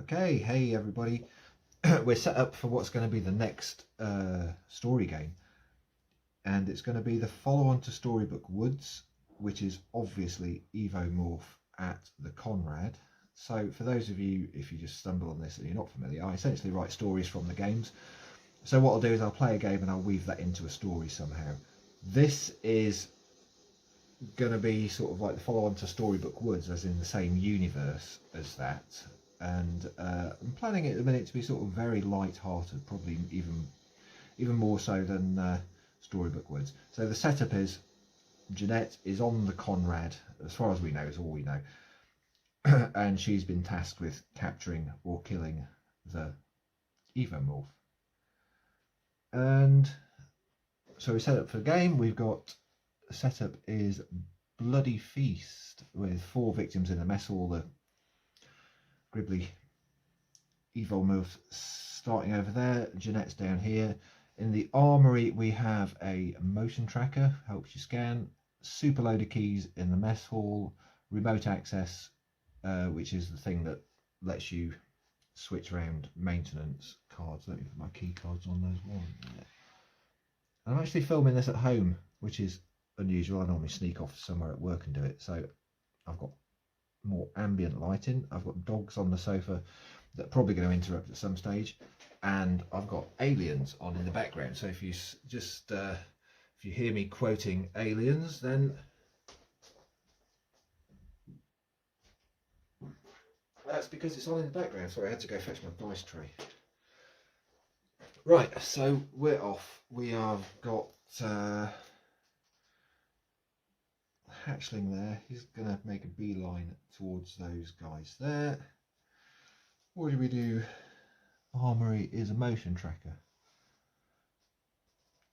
Okay, hey everybody. We're set up for what's going to be the next story game, and it's going to be the follow-on to Storybook Woods, which is obviously Evomorph at the Conrad. So for those of you, if you just stumble on this and you're not familiar, I essentially write stories from the games. So what I'll do is I'll play a game and I'll weave that into a story somehow. This is going to be sort of like the follow-on to Storybook Woods, as in the same universe as that. And I'm planning it at the minute to be sort of very light-hearted, probably even more so than Storybook Woods. So the setup is Jeanette is on the Conrad, as far as we know, is all we know, and she's been tasked with capturing or killing the Evomorph. And so we set up for the game. We've got setup is Bloody Feast with 4 victims in the mess hall. The Gribbly Evomorph starting over there. Jeanette's down here. In the armory we have a motion tracker, helps you scan, super load of keys in the mess hall, remote access, which is the thing that lets you switch around maintenance cards. Let me put my key cards on those ones. I'm actually filming this at home, which is unusual. I normally sneak off somewhere at work and do it. So I've got more ambient lighting. I've got dogs on the sofa that are probably going to interrupt at some stage, and I've got aliens on in the background. So if you just if you hear me quoting aliens, then that's because it's on in the background. Sorry, I had to go fetch my dice tray. Right, so we're off. We have got Hatchling there. He's going to make a beeline towards those guys there. What do we do? Armory is a motion tracker.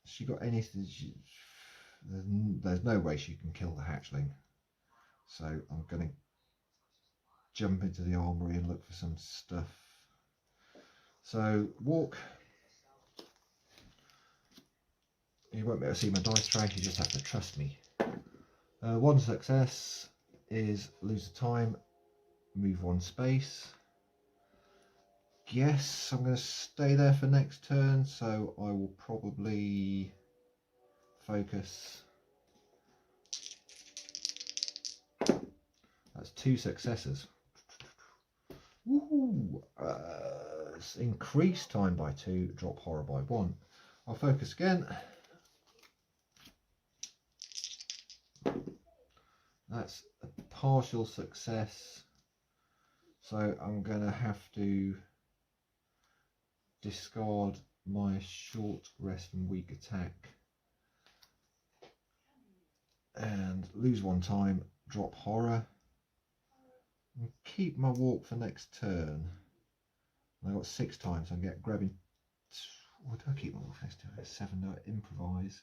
She got anything? There's no way she can kill the Hatchling. So I'm going to jump into the armory and look for some stuff. So walk. You won't be able to see my dice tray. You just have to trust me. 1 success is lose the time, move 1 space. Yes, I'm going to stay there for next turn, so I will probably focus. That's 2 successes. Woohoo! Increase time by 2, drop horror by 1. I'll focus again. That's a partial success, so I'm going to have to discard my short rest and weak attack and lose 1 time, drop horror, and keep my walk for next turn. I got 6 times, so I get grabbing. What do I keep my walk for next turn? 7, no, improvise,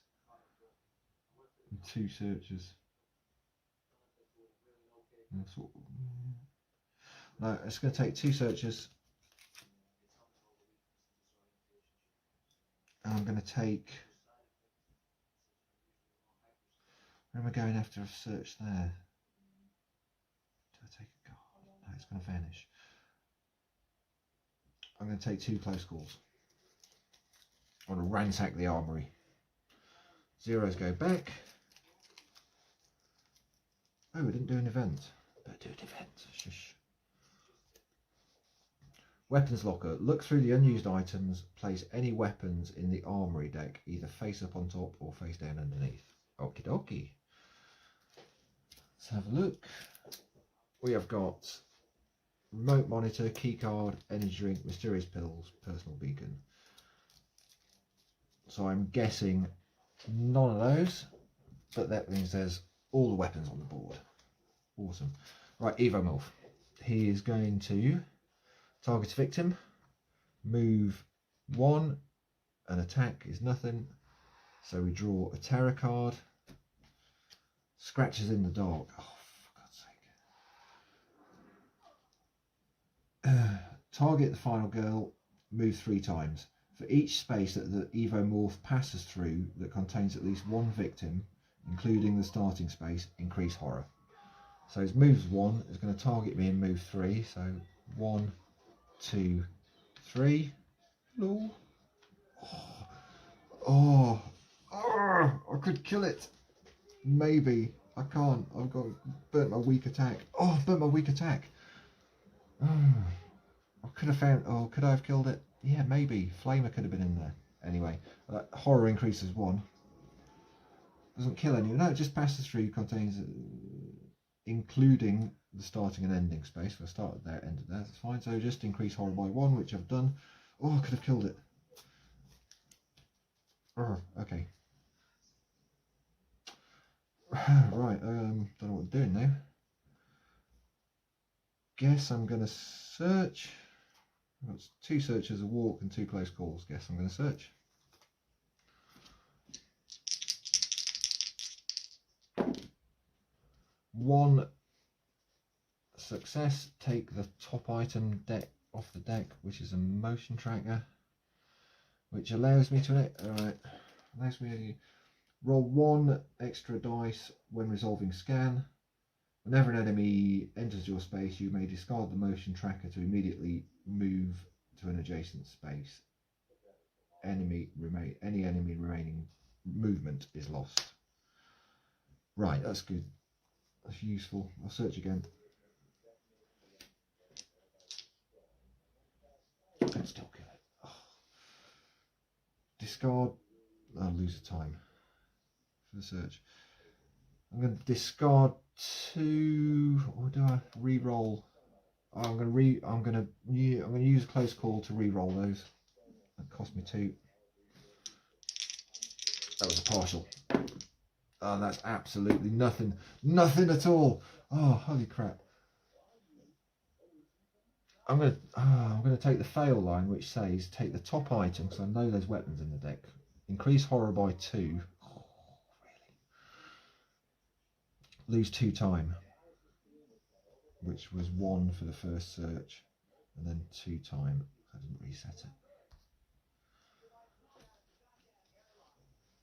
and 2 searches. No, it's going to take 2 searches. And I'm going to take. Where am I going after I've searched there? Do I take a card? No, it's going to vanish. I'm going to take 2 close calls. I want to ransack the armory. 0s go back. Oh, we didn't do an event. Better do an event. Shush. Weapons locker. Look through the unused items. Place any weapons in the armory deck, either face up on top or face down underneath. Okie dokie. Let's have a look. We have got remote monitor, keycard, energy drink, mysterious pills, personal beacon. So I'm guessing none of those, but that means there's all the weapons on the board. Awesome. Right, Evomorph. He is going to target a victim, move 1, an attack is nothing, so we draw a terror card, scratches in the dark. Oh, for God's sake. Target the final girl, move 3 times. For each space that the Evomorph passes through that contains at least 1 victim, including the starting space, increase horror. So his moves 1 is going to target me and move 3. So 1, 2, 3. No. Oh, I could kill it. Maybe. I can't. I've got burnt my weak attack. Oh, I've burnt my weak attack. I could have found. Oh, could I have killed it? Yeah, maybe. Flamer could have been in there. Anyway, horror increases 1. Doesn't kill anyone. No, it just passes through. Contains, including the starting and ending space. If I started there, ended there. That's fine. So just increase horror by 1, which I've done. Oh, I could have killed it. Okay. Right. Don't know what I'm doing now. Guess I'm going to search. I've got 2 searches, a walk, and 2 close calls. Guess I'm going to search. One success. Take the top item deck off the deck, which is a motion tracker, which allows me to allows me to roll 1 extra dice when resolving scan. Whenever an enemy enters your space, you may discard the motion tracker to immediately move to an adjacent space. Any enemy remaining movement is lost. Right, that's good. That's useful. I'll search again. And still kill it. Oh. Discard. I'll lose the time for the search. I'm going to discard 2. Or do I re-roll? Oh, I'm going to use close call to re-roll those. That cost me 2. That was a partial. Oh, that's absolutely nothing. Nothing at all. Oh, holy crap. I'm gonna take the fail line, which says take the top item, because I know there's weapons in the deck. Increase horror by 2. Oh, really? Lose 2 time, which was 1 for the first search, and then 2 time. I didn't reset it.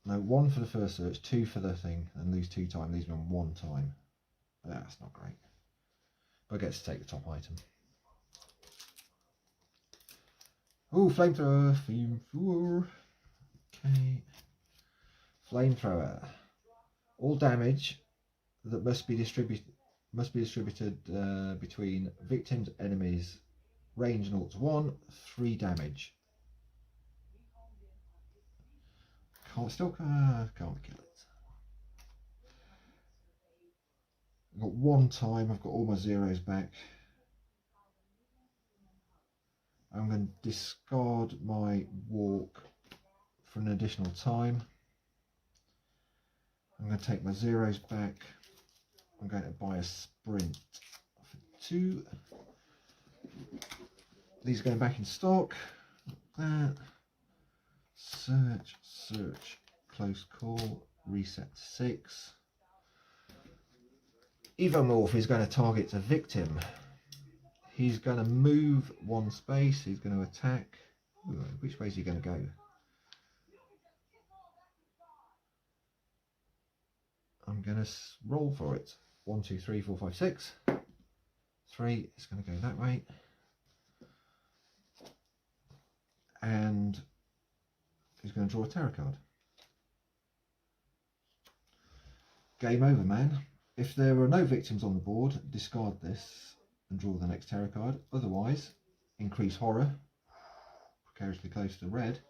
No, 1 for the first search, 2 for the thing, and lose 2 time. Leaves me on 1 time. That's not great. But I get to take the top item. Oh, flamethrower. Okay. Flamethrower. All damage that must be distributed between victims, enemies. Range 0 to 1. 3 damage. Can't kill it. I've got 1 time. I've got all my zeros back. I'm going to discard my walk for an additional time. I'm going to take my zeros back. I'm going to buy a sprint for 2. These are going back in stock. That. Search, close call, reset to 6. Evomorph is going to target a victim. He's going to move 1 space. He's going to attack. Ooh, which way is he going to go? I'm going to roll for it. 1, 2, 3, 4, 5, 6. 3. It's going to go that way. And he's going to draw a terror card. Game over, man. If there are no victims on the board, discard this and draw the next terror card. Otherwise, increase horror, precariously close to red.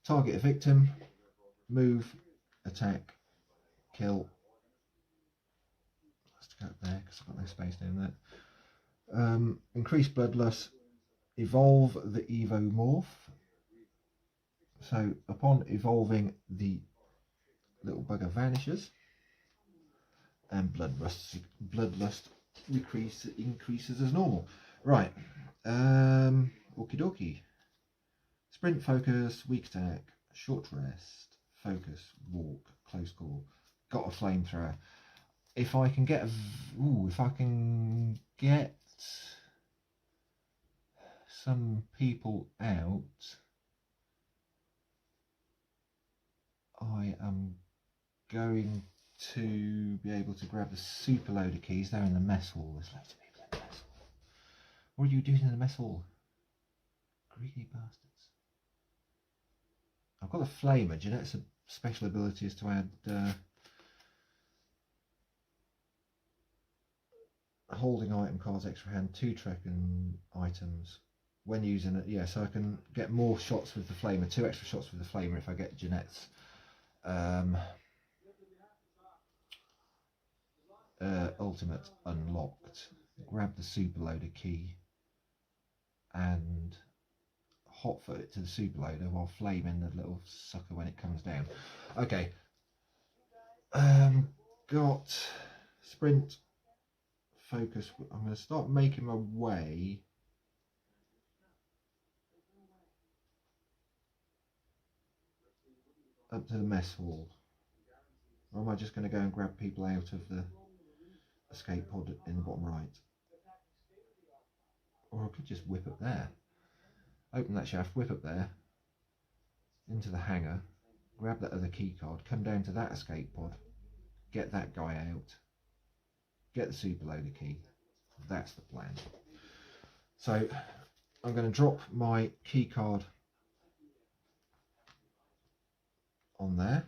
Target a victim, move, attack, kill. Let's go up there because I've got no space doing that. Increase bloodlust, evolve the Evomorph. So upon evolving, the little bugger vanishes, and bloodlust increases as normal. Right. Okie dokie. Sprint, focus, weak attack, short rest, focus, walk, close call. Got a flamethrower. If I can get some people out, I am going to be able to grab the super load of keys. They're in the mess hall. There's loads of people in the mess hall. What are you doing in the mess hall? Greedy bastards. I've got a flamer. Jeanette's special ability is to add holding item cards extra hand 2 token items when using it. Yeah, so I can get more shots with the flamer, 2 extra shots with the flamer if I get Jeanette's ultimate unlocked. Grab the super loader key and hotfoot it to the super loader while flaming the little sucker when it comes down. Okay. Got sprint, focus. I'm going to start making my way up to the mess hall. Or am I just going to go and grab people out of the escape pod in the bottom right? Or I could just whip up there. Open that shaft, whip up there, into the hangar, grab that other key card, come down to that escape pod, get that guy out, get the super loader key. That's the plan. So I'm going to drop my key card on there,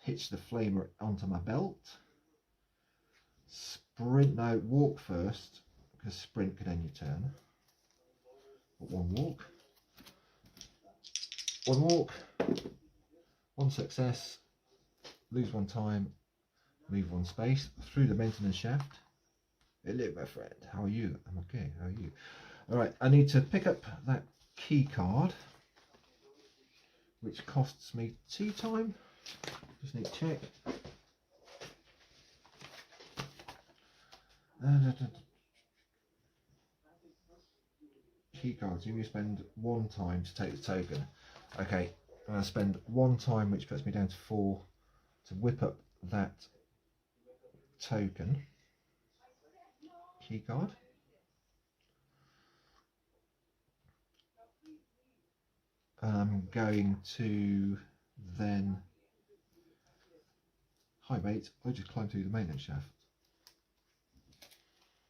hitch the flamer onto my belt, sprint, no, walk first, because sprint could end your turn. But one walk, one success, lose 1 time, move 1 space, through the maintenance shaft. Hello my friend, how are you? I'm okay, how are you? Alright, I need to pick up that key card, which costs me 2 time. Just need to check. Key cards, you spend 1 time to take the token. Okay, I'm going to spend 1 time, which puts me down to 4, to whip up that token key card. I'm going to then, hi mate, I just climbed through the maintenance shaft.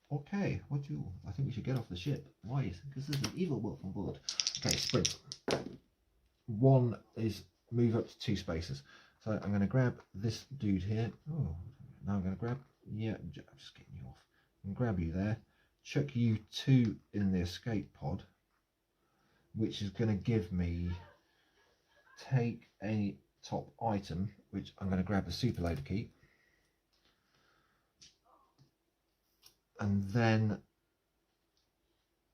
Okay, what do you? I think we should get off the ship. Why? Because there's an evil wolf on board. Okay, sprint. 1 is move up to 2 spaces. So I'm going to grab this dude here. Oh, now I'm going to grab. Yeah, I'm just getting you off. And grab you there. Chuck you 2 in the escape pod, which is going to give me take any top item, which I'm going to grab the super loader key. And then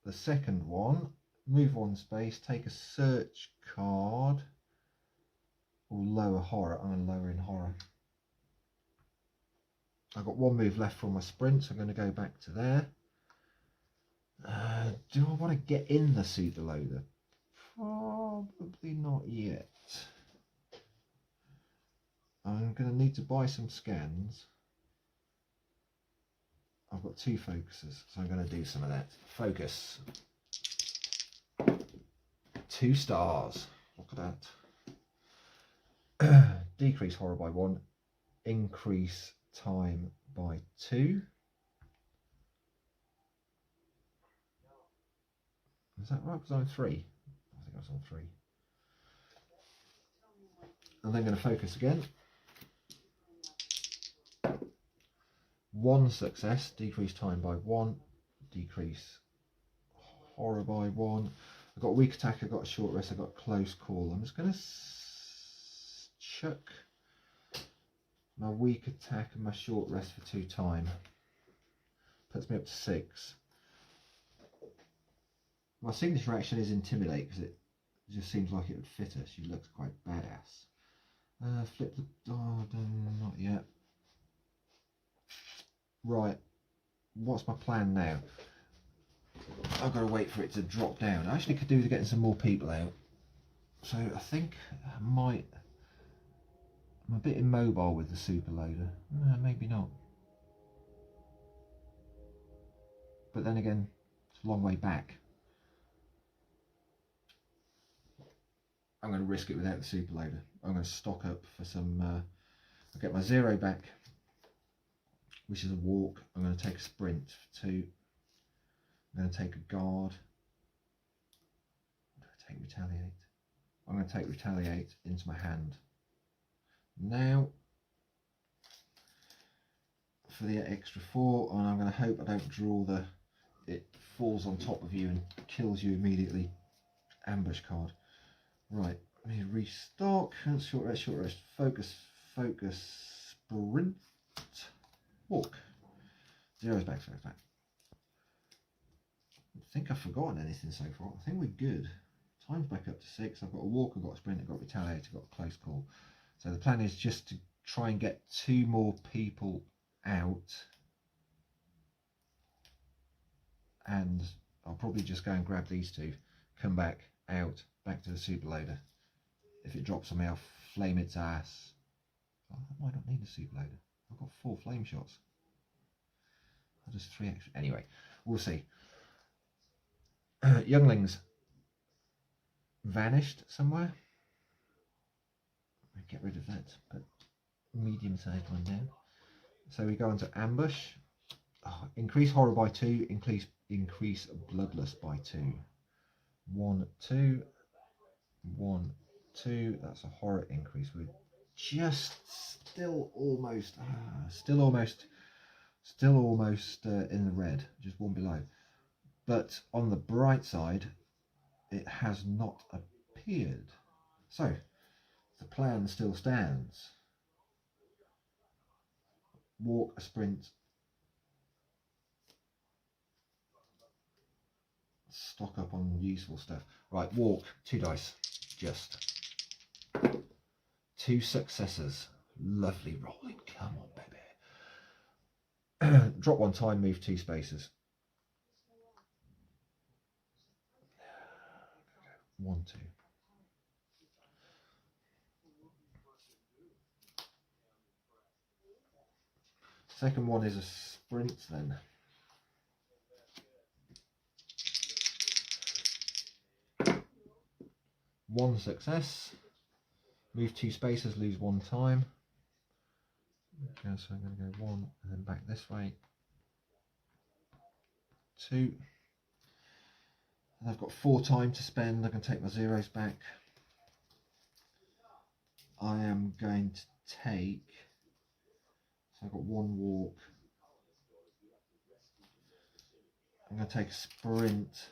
the second one, move 1 space, take a search card, or lower horror. I'm going to lower in horror. I've got 1 move left from my sprint, so I'm going to go back to there. Do I want to get in the super loader? Probably not yet. I'm going to need to buy some scans. I've got 2 focuses, so I'm going to do some of that. Focus. 2 stars. Look at that. Decrease horror by 1. Increase time by 2. Is that right? Because I'm 3. I think I was on 3. And then going to focus again. 1 success, decrease time by 1, decrease horror by 1. I've got a weak attack, I've got a short rest, I've got a close call. I'm just going to chuck my weak attack and my short rest for 2 time. Puts me up to 6. My signature action is intimidate because it just seems like it would fit her. She looks quite badass. Flip the... Oh, not yet. Right, what's my plan now? I've got to wait for it to drop down. I actually could do with getting some more people out. So I think I might... I'm a bit immobile with the super loader. Maybe not. But then again, it's a long way back. I'm going to risk it without the super loader. I'm going to stock up for some... I'll get my 0 back, which is a walk. I'm going to take a sprint for 2. I'm going to take a guard. take retaliate. I'm going to take retaliate into my hand. Now for the extra 4, and I'm going to hope I don't draw it falls on top of you and kills you immediately. Ambush card. Right, let me restock. Short rest, short rest. Focus, focus, sprint, walk. Zero's back, zero's back. I think I've forgotten anything so far. I think we're good. Time's back up to 6. I've got a walk, I've got a sprint, I've got retaliate, I've got a close call. So the plan is just to try and get 2 more people out. And I'll probably just go and grab these 2, come back, out, back to the super loader. If it drops on me, I'll flame its ass. Oh, I might not need a super loader. I've got 4 flame shots. I'll just 3 extra. Anyway, we'll see. Younglings vanished somewhere. I'll get rid of that, but medium-sized one down. So we go into ambush. Oh, increase horror by 2, increase bloodless by 2. 1, 2, 1, 2. That's a horror increase. We're just still almost in the red, just one below. But on the bright side, it has not appeared. So the plan still stands. Walk, a sprint, stock up on useful stuff. Right, walk, 2 dice, just 2 successes. Lovely rolling, come on baby. Drop 1 time, move 2 spaces. 1, 2. Second one is a sprint then. One success. Move 2 spaces, lose 1 time. Okay, so I'm going to go 1 and then back this way. 2. And I've got 4 time to spend. I can take my zeros back. I am going to take. So I've got 1 walk. I'm going to take a sprint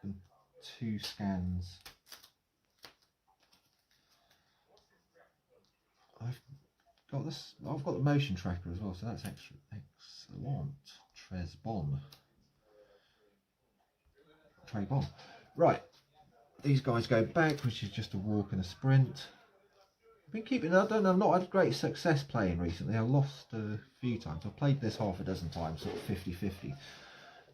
and 2 scans. I've got the motion tracker as well, so that's extra excellent. Tres bon. Trey bon. Right. These guys go back, which is just a walk and a sprint. I've been keeping, I've not had great success playing recently. I've lost a few times. I've played this half a dozen times, sort of 50-50.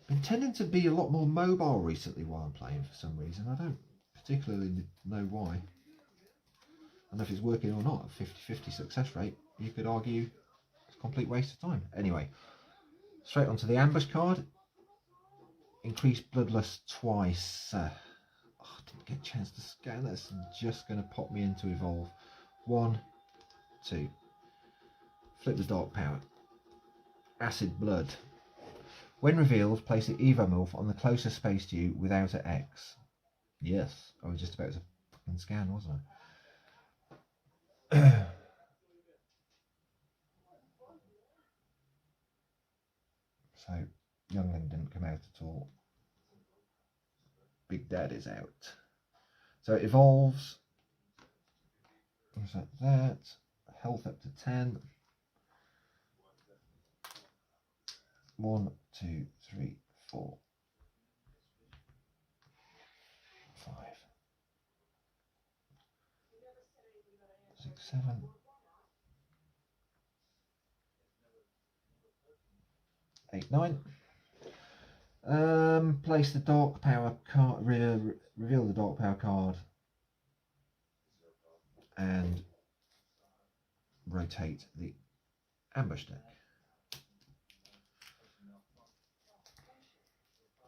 Been tending to be a lot more mobile recently while I'm playing for some reason. I don't particularly know why. I don't know if it's working or not. A 50-50 success rate, you could argue it's a complete waste of time. Anyway, straight onto the ambush card. Increase bloodlust twice. I didn't get a chance to scan. That's just going to pop me into evolve. 1, 2. Flip the dark power. Acid blood. When revealed, place the evomorph on the closest space to you without an X. Yes, I was just about to fucking scan, wasn't I? So, Youngling didn't come out at all. Big Dad is out. So it evolves. What's that? That. Health up to 10. 1, 2, 3, 4, 5, 6, 7, 8, 9. Place the dark power card, reveal the dark power card, and rotate the ambush deck.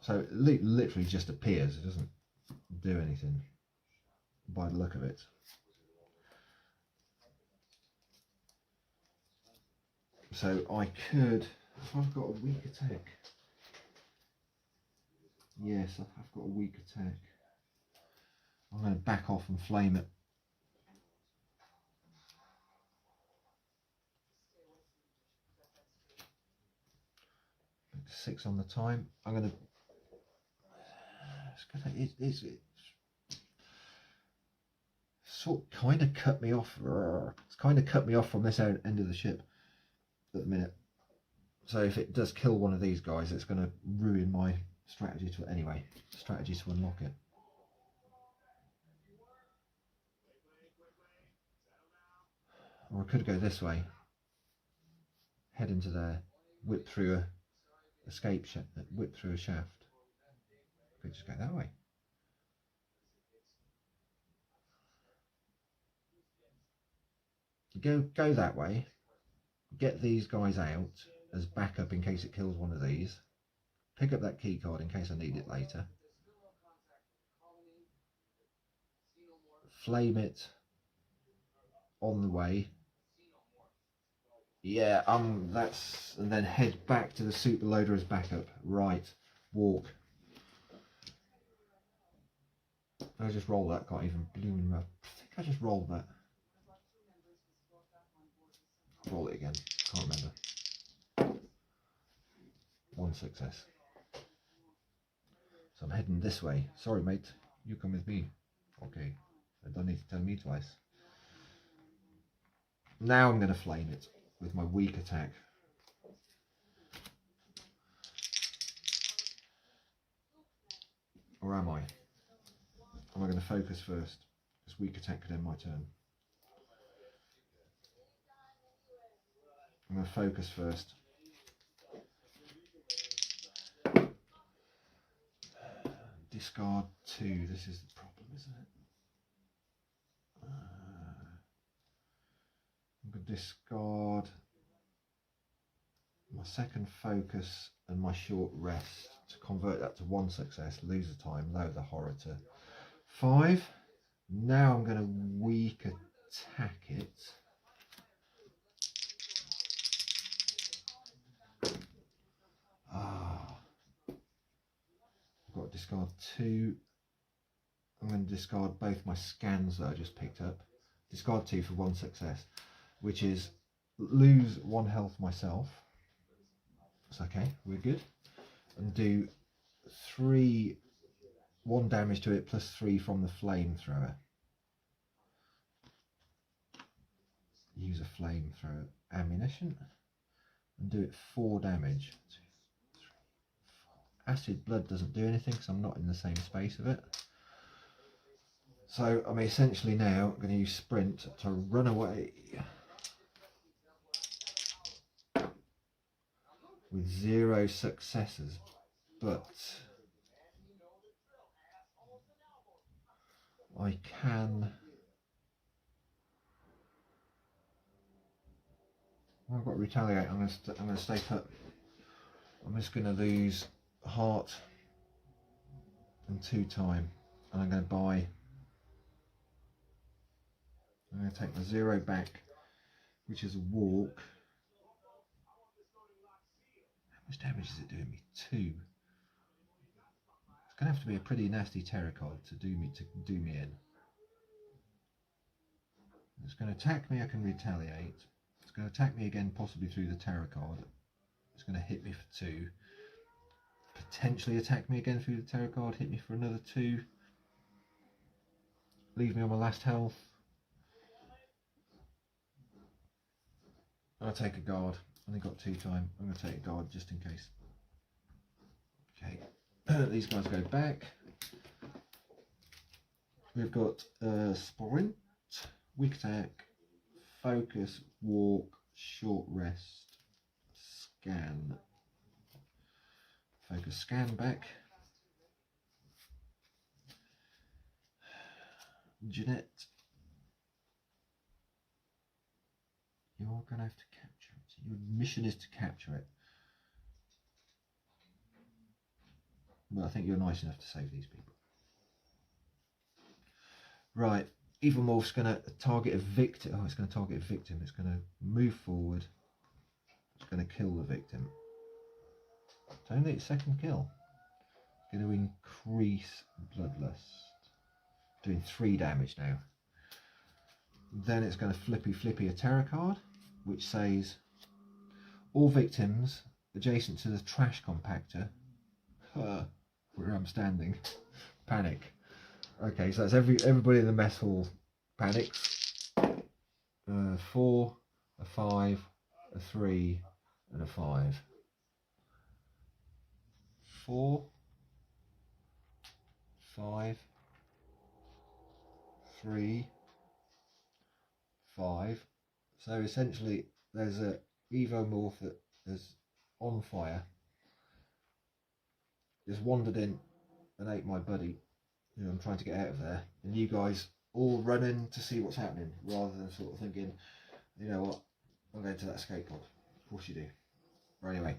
So it literally just appears, it doesn't do anything by the look of it. So I could, if I've got a weak attack, yes, I've got a weak attack. I'm going to back off and flame it. 6 on the time. I'm going to. It's sort kind of cut me off. It's kind of cut me off from this end of the ship at the minute. So if it does kill one of these guys, it's going to ruin my strategy to unlock it. Or I could go this way, head into there, whip through a whip through a shaft. Could just go that way. Go that way. Get these guys out as backup in case it kills one of these. Pick up that key card in case I need it later. Flame it on the way. Yeah, that's, and then head back to the super loader as backup. Right, walk. I just rolled that. Can't even bloom. I think I just rolled that. Roll it again. Can't remember. 1 success. So I'm heading this way. Sorry, mate. You come with me. Okay. I don't need to tell me twice. Now I'm going to flame it with my weak attack. Or am I? Am I going to focus first? Because weak attack could end my turn. I'm going to focus first. Discard 2. This is the problem, isn't it? I'm going to discard my second focus and my short rest to convert that to 1 success, lose the time, lower the horror to 5. Now I'm going to weak attack it. I've got to discard 2. I'm going to discard both my scans that I just picked up. Discard 2 for 1 success, which is lose 1 health myself. It's okay, we're good. And do 1 damage to it plus 3 from the flamethrower. Use a flamethrower ammunition and do it 4 damage. 2, 3, 4. Acid blood doesn't do anything because I'm not in the same space of it. So I'm essentially now going to use sprint to run away with 0 successes, but I can. I've got to retaliate. I'm going to stay put. I'm just going to lose heart and 2 time, and I'm going to buy. I'm going to take my 0 back, which is a walk. How much damage is it doing me? 2. It's going to have to be a pretty nasty terror card to do me in. It's going to attack me. I can retaliate. It's going to attack me again, possibly through the terror card. It's going to hit me for 2. Potentially attack me again through the terror card. Hit me for another 2. Leave me on my last health. I'll take a guard. Only got 2 time. I'm going to take a guard just in case. Okay. These guys go back. We've got sprint, weak attack, focus, walk, short rest, scan. Focus, scan back. Jeanette, you're going to have to capture it. Your mission is to capture it. Well, I think you're nice enough to save these people. Right, Evil Morph's going to target a victim. Oh, it's going to target a victim. It's going to move forward. It's going to kill the victim. It's only its second kill. It's going to increase bloodlust. doing 3 damage now. Then it's going to flippy a terror card, which says all victims adjacent to the trash compactor, where I'm standing, panic. Okay, so that's everybody in the mess hall panics. 4, a 5, a 3, and a 5. 4, 5, 3, 5. So essentially, there's a evomorph that is on fire. Just wandered in and ate my buddy. You know, I'm trying to get out of there, and you guys all run in to see what's happening, rather than sort of thinking, you know what, I'm going to that escape pod. Of course you do. But anyway,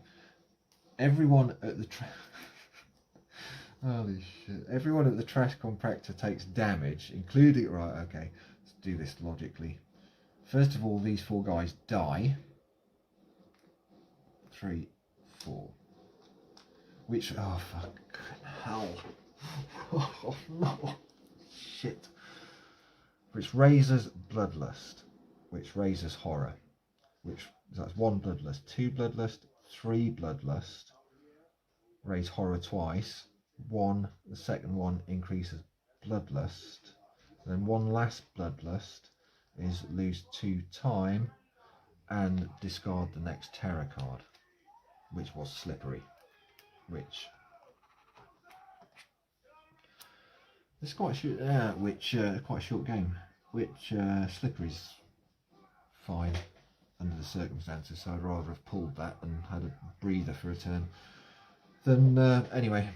everyone at the holy shit! Everyone at the trash compactor takes damage, including okay. Let's do this logically. First of all, these 4 guys die. 3, 4. Which fuck hell! Oh no! Shit! Which raises bloodlust, which raises horror, which that's 1 bloodlust, 2 bloodlust, 3 bloodlust, raise horror twice, 1, the second one increases bloodlust, and then 1 last bloodlust is lose 2 time and discard the next terror card, which was slippery, which it's quite short, quite a short game, which slippery's fine under the circumstances, so I'd rather have pulled that and had a breather for a turn. Then anyway,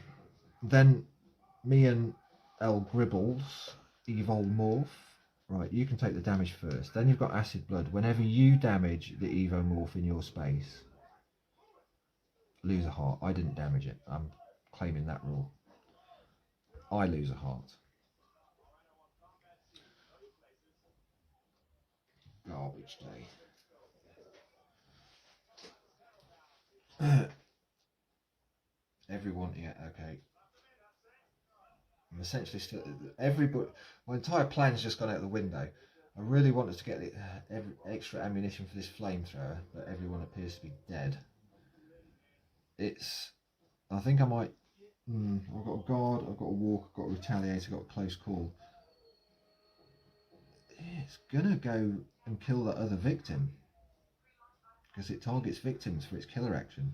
then me and El Gribbles evomorph. Right, you can take the damage first. Then you've got acid blood. Whenever you damage the evomorph in your space, lose a heart. I didn't damage it. I'm claiming that rule. I lose a heart. Garbage day. Everyone, yeah, okay. I'm essentially still everybody. My entire plan's just gone out the window. I really wanted to get the extra ammunition for this flamethrower, but everyone appears to be dead. I think I might. I've got a guard, I've got a walk, I've got a retaliate, I've got a close call. It's gonna go and kill that other victim because it targets victims for its killer action.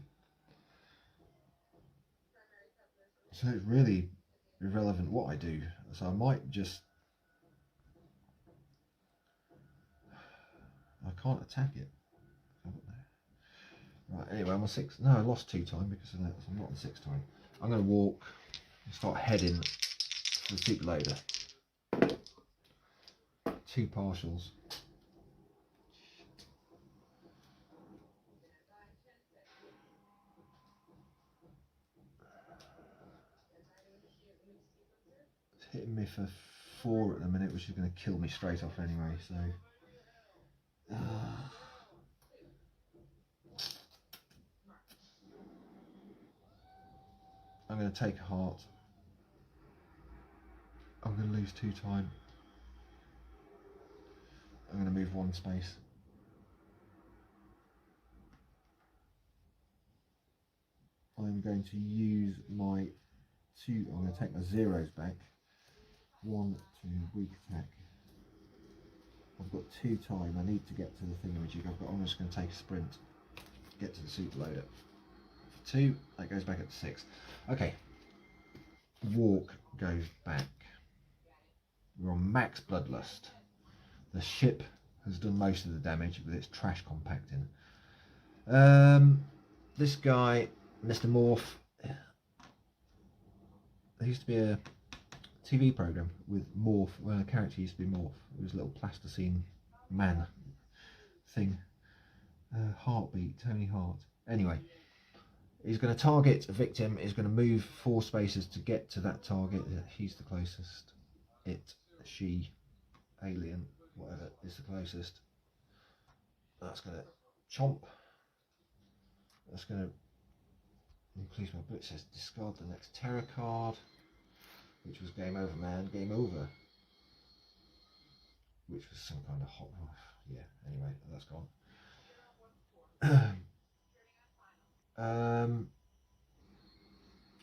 So it's really irrelevant what I do. So I might just. I can't attack it. Right, anyway, I'm on 6. No, I lost 2 time because of that. So I'm not on 6 time. I'm going to walk and start heading to the super loader. 2 partials. It's hitting me for 4 at the minute, which is going to kill me straight off anyway. So. I'm going to take a heart. I'm going to lose 2 time. I'm going to move 1 space. I'm going to use my 2. I'm going to take my zeros back. 1 to weak attack. I've got 2 time. I need to get to the thingamajig. I'm just going to take a sprint. Get to the super loader. 2, that goes back up to 6. Okay, walk goes back. We're on max bloodlust. The ship has done most of the damage with its trash compacting. This guy, Mr. Morph, there used to be a TV program with Morph, where a character used to be Morph. It was a little plasticine man thing. Heartbeat, Tony Hart. Anyway. He's going to target a victim. He's going to move 4 spaces to get to that target. He's the closest. It, she, alien, whatever, is the closest. That's going to chomp. That's going to increase my book. It says discard the next terror card, which was game over, man. Game over. which was some kind of hot. Yeah. Anyway, that's gone. And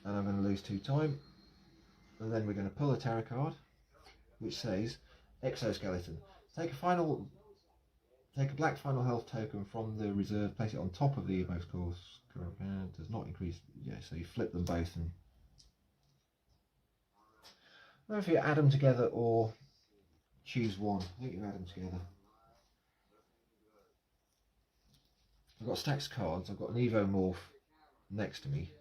I'm going to lose 2 time, and then we're going to pull a tarot card, which says exoskeleton. Take a black final health token from the reserve, place it on top of the most course current pound. Does not increase. Yeah, so you flip them both, and I don't know if you add them together or choose one. I think you add them together. I've got stacks of cards. I've got an Evo Morph next to me.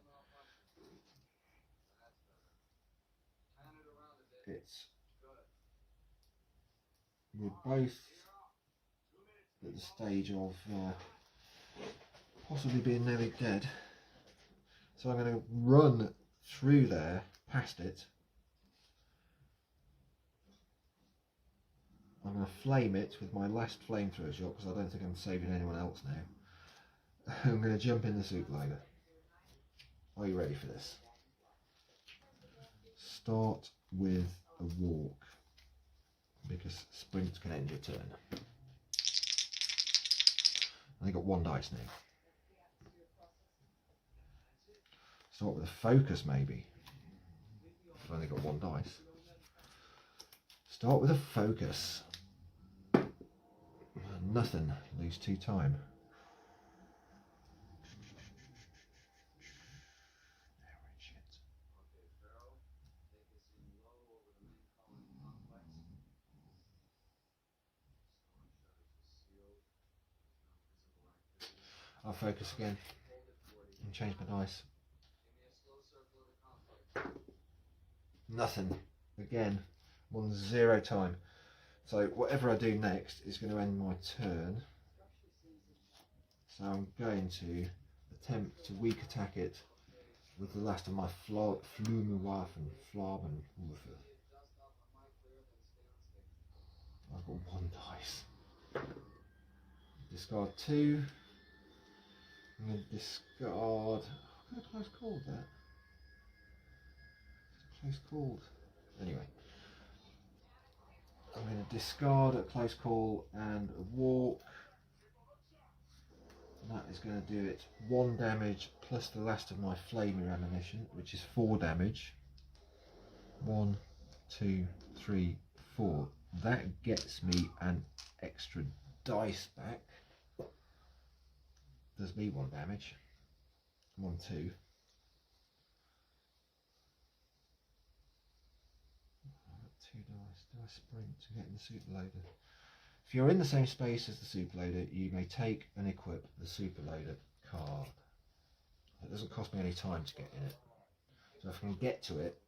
We're both at the stage of possibly being nearly dead. So I'm going to run through there, past it. I'm going to flame it with my last flamethrower shot because I don't think I'm saving anyone else now. I'm going to jump in the soup loader. Are you ready for this? Start with a walk, because sprint can end your turn. I got 1 dice now. Start with a focus, maybe. I've only got 1 dice. Start with a focus. Nothing. Lose 2 time. I'll focus again and change my dice. Nothing. Again, 0 time. So whatever I do next is going to end my turn. So I'm going to attempt to weak attack it with the last of my Flumenwaffen, Flabenwürfe. I've got 1 dice. Discard 2. I'm going to discard. What kind of close called that? Close called. Anyway, I'm going to discard a close call and a walk. And that is going to do it 1 damage plus the last of my flamer ammunition, which is 4 damage. 1, 2, 3, 4. That gets me an extra dice back. Does me 1 damage. 1, 2. 2 dice. Do I sprint to get in the super loader? If you're in the same space as the super loader, you may take and equip the super loader card. It doesn't cost me any time to get in it. So if I can get to it,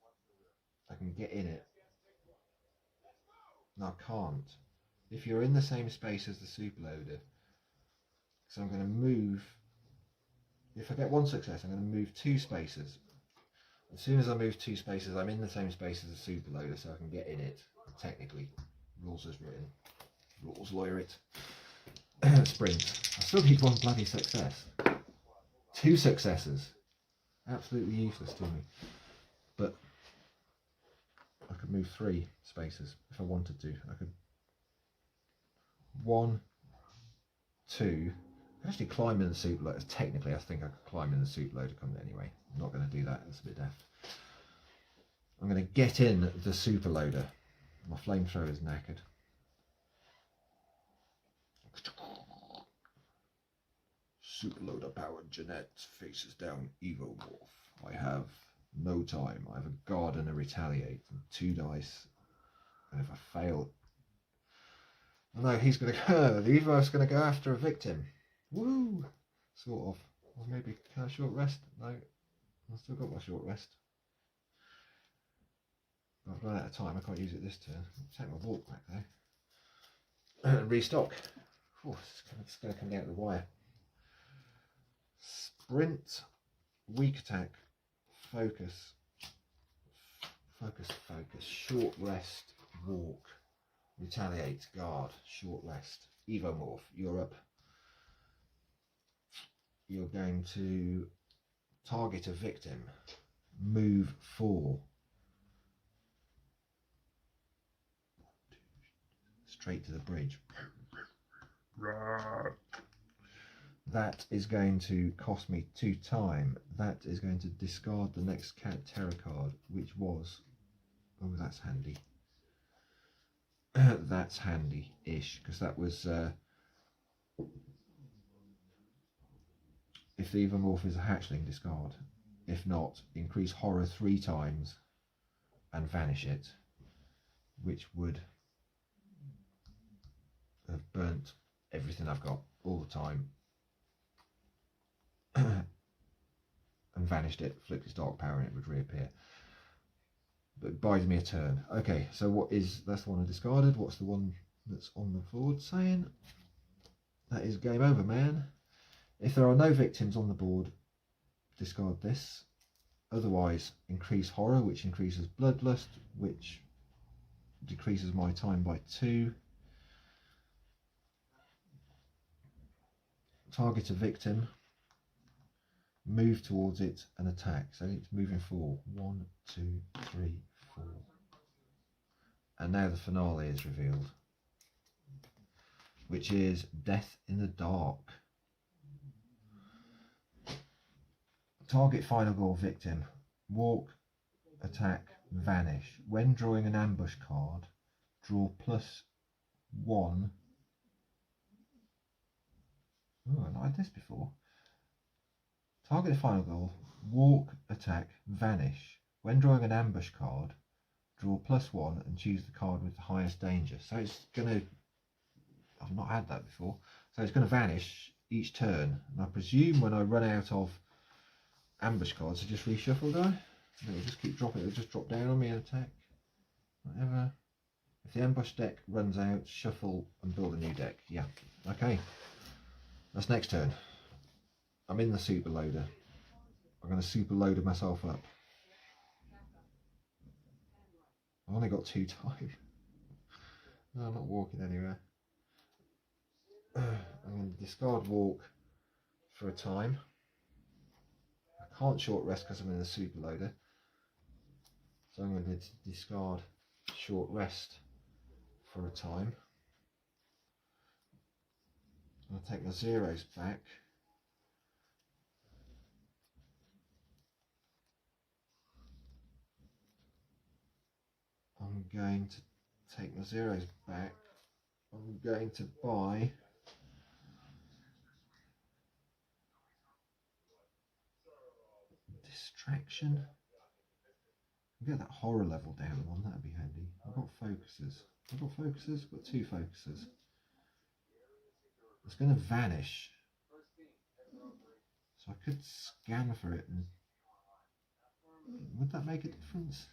I can get in it. No, I can't. If you're in the same space as the super loader, so I'm going to move. If I get 1 success, I'm going to move 2 spaces. As soon as I move 2 spaces, I'm in the same space as the super loader, so I can get in it. Technically, rules as written. Rules lawyer it. Sprint. I still need 1 bloody success. 2 successes. Absolutely useless to me. But I could move 3 spaces if I wanted to. I could 1, 2. I could actually climb in the soup loader. Technically, I think I could climb in the soup loader anyway. I'm not going to do that. It's a bit daft. I'm going to get in the super loader. My flamethrower is knackered. Superloader powered Jeanette faces down Evo Morph. I have no time. I have a guard and a retaliate and 2 dice. And if I fail, no, he's going to go. The Evo's going to go after a victim. Woo! Sort of. Or maybe can I short rest? No, I've still got my short rest. I've run out of time. I can't use it this turn. I'll take my walk back though. Restock. Ooh, it's going to come down to the wire. Sprint, weak attack, focus, short rest, walk, retaliate, guard, short rest, Evomorph, you're up. You're going to target a victim, move 4. straight to the bridge. That is going to cost me 2 time. That is going to discard the next cat terror card, which was, oh, that's handy. That's handy-ish, because that was if the Evomorph is a hatchling, discard. If not, increase horror 3 times and vanish it, which would have burnt everything I've got all the time. And vanished it, flipped its dark power and it would reappear. But it buys me a turn. Okay, so that's the one I discarded. What's the one that's on the board saying? That is game over, man. If there are no victims on the board, discard this. Otherwise, increase horror, which increases bloodlust, which decreases my time by 2. Target a victim, move towards it and attack. So it's moving 4. 1, 2, 3, 4. And now the finale is revealed, which is Death in the Dark. Target final goal victim. Walk, attack, vanish. When drawing an ambush card, draw +1. Oh, I've not had this before. Target the final goal, walk, attack, vanish. When drawing an ambush card, draw +1 and choose the card with the highest danger. So it's going to, I've not had that before, so it's going to vanish each turn. And I presume when I run out of ambush cards, I just reshuffle, do I? It'll just keep dropping, it'll just drop down on me and attack. Whatever. If the ambush deck runs out, shuffle and build a new deck. Yeah, okay. That's next turn. I'm in the super loader. I'm going to super loader myself up. I've only got 2 time. No, I'm not walking anywhere. I'm going to discard walk for a time. I can't short rest because I'm in the super loader. So I'm going to discard short rest for a time. I'll take the zeros back. I'm going to take my zeros back. I'm going to buy distraction. Get that horror level down one, that'd be handy. I've got focuses. I've got 2 focuses. It's going to vanish. So I could scan for it and would that make a difference?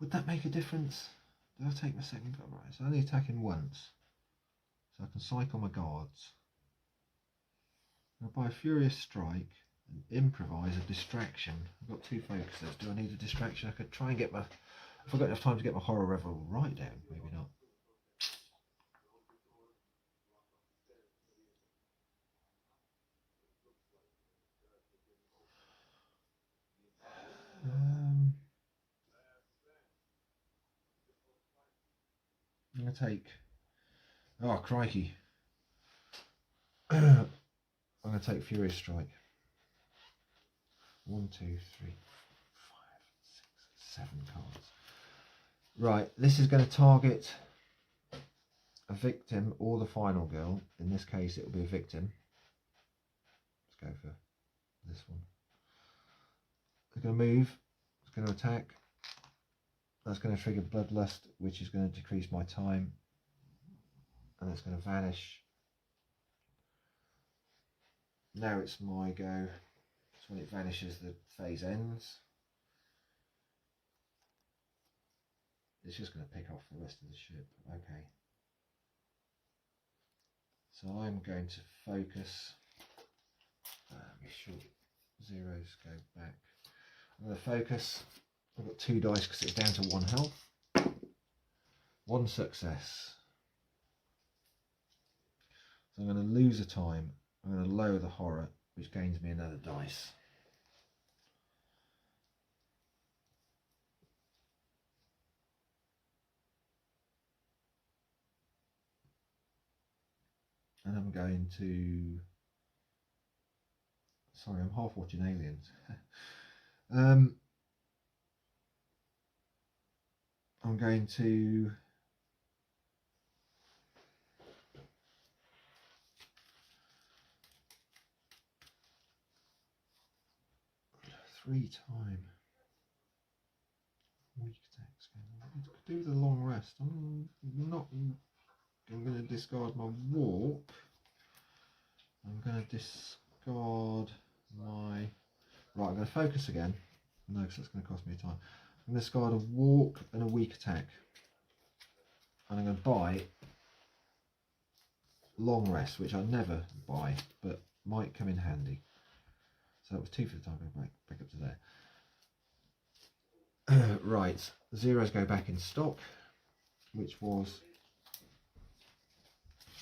Would that make a difference? Did I take my second card? Right, so only attacking once. So I can cycle my guards. I'll buy a Furious Strike and improvise a distraction. I've got 2 focuses. Do I need a distraction? I could try and get my, if I've got enough time to get my horror level right down, maybe not. I'm going to take, oh crikey, I'm going to take Furious Strike. 1, 2, 3, 4, 5, 6, 7 cards. Right, this is going to target a victim or the final girl. In this case it will be a victim. Let's go for this one. It's going to move, it's going to attack. That's going to trigger Bloodlust, which is going to decrease my time, and it's going to vanish. Now it's my go. So when it vanishes, the phase ends. It's just going to pick off the rest of the ship. Okay. So I'm going to focus. Make sure zeros go back. I'm going to focus. I've got 2 dice because it's down to 1 health. 1 success. So I'm going to lose a time. I'm going to lower the horror, which gains me another dice. And I'm going to... Sorry, I'm half watching Aliens. I'm going to... 3-time. Weak attack scan. Do the long rest. I'm going to discard my warp. I'm going to discard my... Right, I'm going to focus again. No, because that's going to cost me time. I'm going to discard a warp and a weak attack. And I'm going to buy long rest, which I never buy, but might come in handy. So that was 2 for the time. I'm going back up to there. Right, zeros go back in stock, which was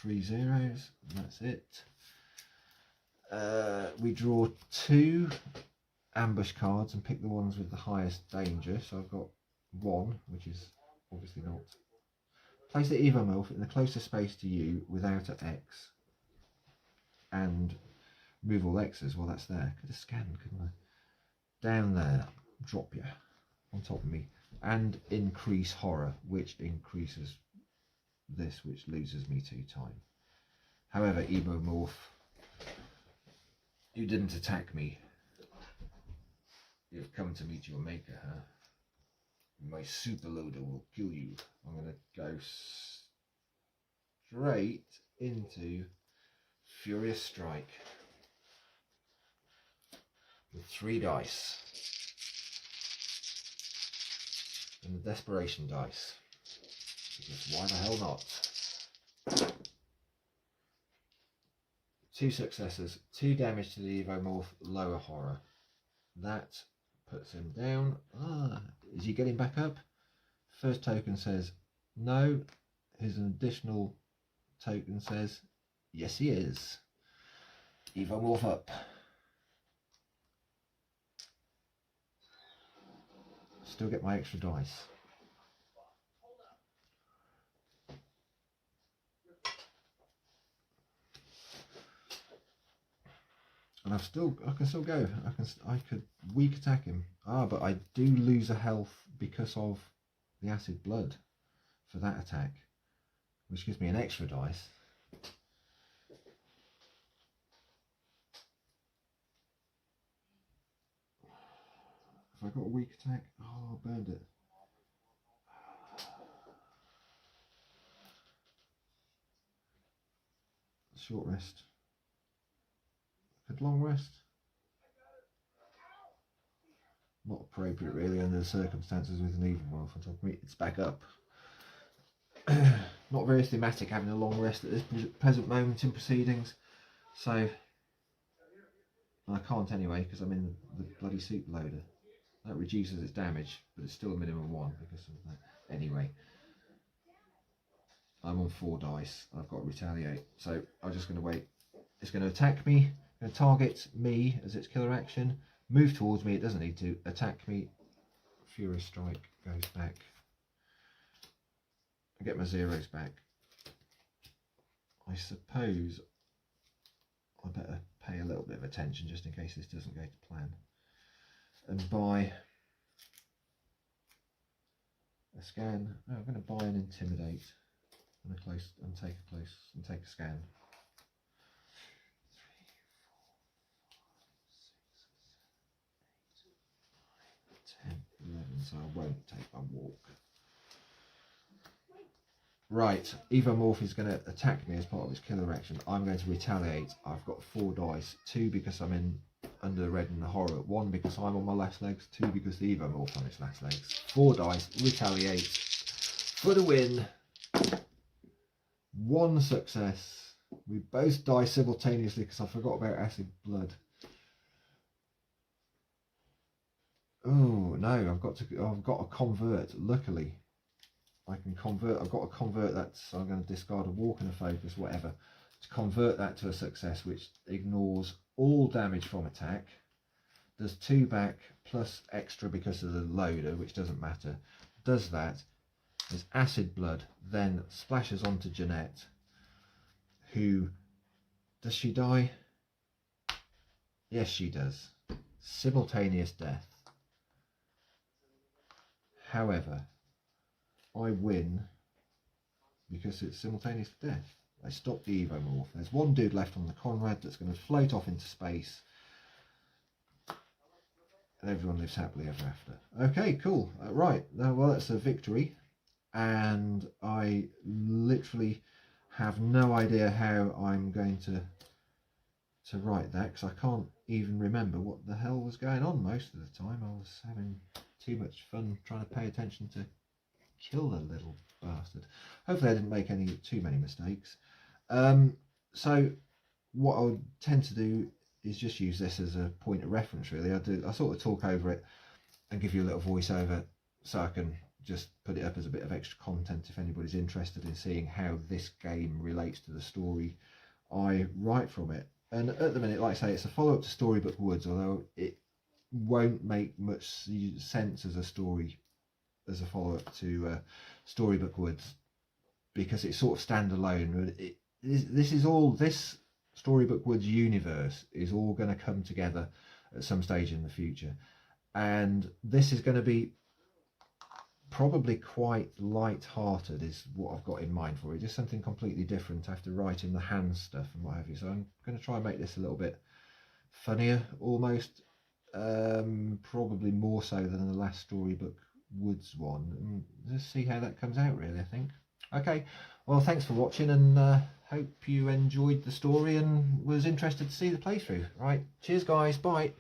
3 zeros. That's it. We draw 2 ambush cards and pick the ones with the highest danger. So I've got 1, which is obviously not. Place the Evomorph in the closest space to you without an X. And move all X's. Well, that's there. Could have scanned, couldn't I? Down there. Drop you on top of me. And increase horror, which increases this, which loses me 2 time. However, Evomorph, you didn't attack me. You've come to meet your maker, huh? My super loader will kill you. I'm going to go straight into Furious Strike with 3 dice and the Desperation dice, because why the hell not? 2 successes, 2 damage to the Evomorph, lower horror. That puts him down. Is he getting back up? First token says no. Here's an additional token says yes, he is. Evomorph up. Still get my extra dice. And I can still go. I could weak attack him. But I do lose a health because of the acid blood for that attack, which gives me an extra dice. Have I got a weak attack? Oh, I burned it. Short rest. Could long rest? Not appropriate really under the circumstances with an Evomorph on top of me. It's back up. Not very thematic having a long rest at this present moment in proceedings. So I can't anyway because I'm in the bloody super loader. That reduces its damage, but it's still a minimum 1 because of that. Anyway, I'm on 4 dice. I've got to retaliate. So I'm just going to wait. It's going to attack me. Going to target me as its killer action. Move towards me. It doesn't need to attack me. Furious Strike goes back. I get my zeros back. I suppose I better pay a little bit of attention just in case this doesn't go to plan. And buy a scan. Oh, I'm going to buy an Intimidate and take a scan. 3, 4, 5, 6, 7, 8, 9, 10, 11. So I won't take my walk. Right, Evomorph is going to attack me as part of his killer action. I'm going to retaliate. I've got 4 dice. 2 because I'm in under the red and the horror. 1 because I'm on my last legs. 2 because the Evomorph's on its last legs. 4 dice, retaliate for the win. 1 success. We both die simultaneously because I forgot about acid blood. Oh no, I've got to convert. Luckily I can convert. I've got to convert that, so I'm going to discard a walk and a focus, whatever, to convert that to a success, which ignores all damage from attack, does 2 back plus extra because of the loader, which doesn't matter, does that, is acid blood, then splashes onto Jeanette, who Does she die? Yes, she does. Simultaneous death. However, I win because it's simultaneous death. I stop the Evomorph. There's one dude left on the Conrad that's going to float off into space. And everyone lives happily ever after. Okay, cool. Right. Well, that's a victory. And I literally have no idea how I'm going to write that, because I can't even remember what the hell was going on most of the time. I was having too much fun trying to pay attention to kill the little bastard. Hopefully I didn't make too many mistakes. So what I would tend to do is just use this as a point of reference, really. I sort of talk over it and give you a little voiceover so I can just put it up as a bit of extra content if anybody's interested in seeing how this game relates to the story I write from it. And at the minute, like I say, it's a follow-up to Storybook Woods, although it won't make much sense as a story, as a follow-up to Storybook Woods, because it's sort of standalone. This Storybook Woods universe is all going to come together at some stage in the future, and this is going to be probably quite light-hearted is what I've got in mind for it. Just something completely different after writing the hand stuff and what have you. So I'm going to try and make this a little bit funnier almost, probably more so than the last Storybook Woods one, and just see how that comes out, really, I think. Okay, well, thanks for watching, and hope you enjoyed the story and was interested to see the playthrough. Right, cheers guys, bye.